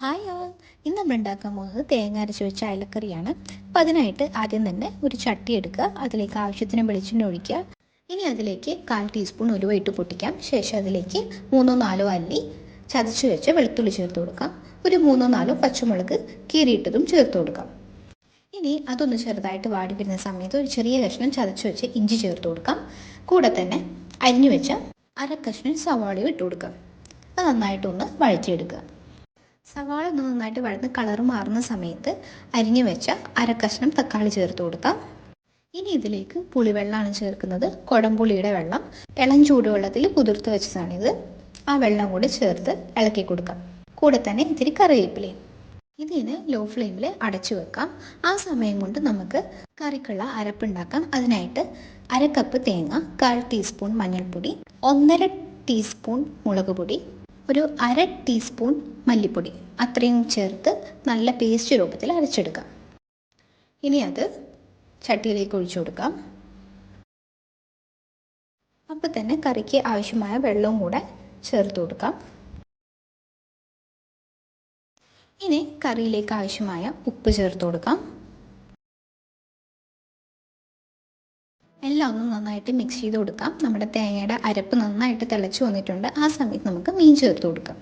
Hi all. ഇന്ന് നമ്മൾ ഉണ്ടാക്കാൻ പോകുന്നത് തേങ്ങ അരച്ച് വെച്ച അയലക്കറിയാണ്. അപ്പോൾ അതിനായിട്ട് ആദ്യം തന്നെ ഒരു ചട്ടി എടുക്കുക, അതിലേക്ക് ആവശ്യത്തിന് വെളിച്ചെണ്ണ ഒഴിക്കുക. ഇനി അതിലേക്ക് 1/4 ടീസ്പൂൺ ഉലുവ ഇട്ട് പൊട്ടിക്കാം. ശേഷം അതിലേക്ക് 3-4 അല്ലി ചതച്ച് വെച്ച് വെളുത്തുള്ളി ചേർത്ത് കൊടുക്കാം. ഒരു 3-4 പച്ചമുളക് കീറിയിട്ടതും ചേർത്ത് കൊടുക്കാം. ഇനി അതൊന്ന് ചെറുതായിട്ട് വാടി വരുന്ന സമയത്ത് ഒരു ചെറിയ കഷ്ണം ചതച്ച് വെച്ച് ഇഞ്ചി ചേർത്ത് കൊടുക്കാം. കൂടെ തന്നെ അരിഞ്ഞു വെച്ച അര കഷ്ണം സവാളയും ഇട്ട് കൊടുക്കാം. അത് നന്നായിട്ടൊന്ന് വഴറ്റിയെടുക്കുക. സവാള ഒന്ന് നന്നായിട്ട് വഴന്ന് കളർ മാറുന്ന സമയത്ത് അരിഞ്ഞു വെച്ച അര കഷ്ണം തക്കാളി ചേർത്ത് കൊടുക്കാം. ഇനി ഇതിലേക്ക് പുളിവെള്ളമാണ് ചേർക്കുന്നത്. കുടംപുളിയുടെ വെള്ളം ഇളം ചൂടുവെള്ളത്തിൽ കുതിർത്ത് വെച്ചതാണിത്. ആ വെള്ളം കൂടി ചേർത്ത് ഇളക്കി കൊടുക്കാം. കൂടെ തന്നെ ഇത്തിരി കറിവേപ്പിലയും. ഇതിന് ലോ ഫ്ലെയിമിൽ അടച്ചു വെക്കാം. ആ സമയം കൊണ്ട് നമുക്ക് കറിക്കുള്ള അരപ്പുണ്ടാക്കാം. അതിനായിട്ട് അര കപ്പ് തേങ്ങ, 1/4 ടീസ്പൂൺ മഞ്ഞൾപ്പൊടി, 1.5 ടീസ്പൂൺ മുളക് പൊടി, ഒരു അര ടീസ്പൂൺ മല്ലിപ്പൊടി അത്രയും ചേർത്ത് നല്ല പേസ്റ്റ് രൂപത്തിൽ അരച്ചെടുക്കാം. ഇനി അത് ചട്ടിയിലേക്ക് ഒഴിച്ചു കൊടുക്കാം. അപ്പോൾ തന്നെ കറിക്ക് ആവശ്യമായ വെള്ളവും കൂടെ ചേർത്ത് കൊടുക്കാം. ഇനി കറിയിലേക്ക് ആവശ്യമായ ഉപ്പ് ചേർത്ത് കൊടുക്കാം. എല്ലാം ഒന്ന് നന്നായിട്ട് മിക്സ് ചെയ്ത് കൊടുക്കാം. നമ്മുടെ തേങ്ങയുടെ അരപ്പ് നന്നായിട്ട് തിളച്ച് വന്നിട്ടുണ്ട്. ആ സമയത്ത് നമുക്ക് മീൻ ചേർത്ത് കൊടുക്കാം.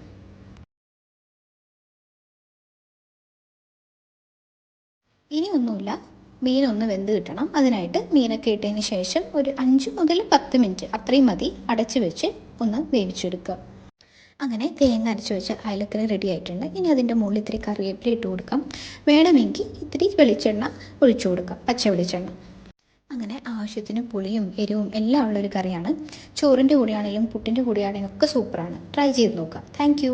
ഇനി ഒന്നുമില്ല, മീനൊന്ന് വെന്ത് കിട്ടണം. അതിനായിട്ട് മീനൊക്കെ ഇട്ടതിന് ശേഷം ഒരു 5 മുതൽ 10 മിനിറ്റ് അത്രയും മതി അടച്ച് വെച്ച് ഒന്ന് വേവിച്ചെടുക്കുക. അങ്ങനെ തേങ്ങ അരച്ച് വെച്ച അയലക്കറി റെഡി ആയിട്ടുണ്ട്. ഇനി അതിൻ്റെ മുകളിൽ ഇത്തിരി കറിവേപ്പില ഇട്ട് കൊടുക്കാം. വേണമെങ്കിൽ ഇത്തിരി വെളിച്ചെണ്ണ ഒഴിച്ചു കൊടുക്കാം, പച്ച വെളിച്ചെണ്ണ. അങ്ങനെ ആവശ്യത്തിന് പുളിയും എരിവും എല്ലാം ഉള്ളൊരു കറിയാണ്. ചോറിൻ്റെ കൂടെയാണെങ്കിലും പുട്ടിൻ്റെ കൂടെയാണെങ്കിലും ഒക്കെ സൂപ്പറാണ്. ട്രൈ ചെയ്ത് നോക്കാം. താങ്ക്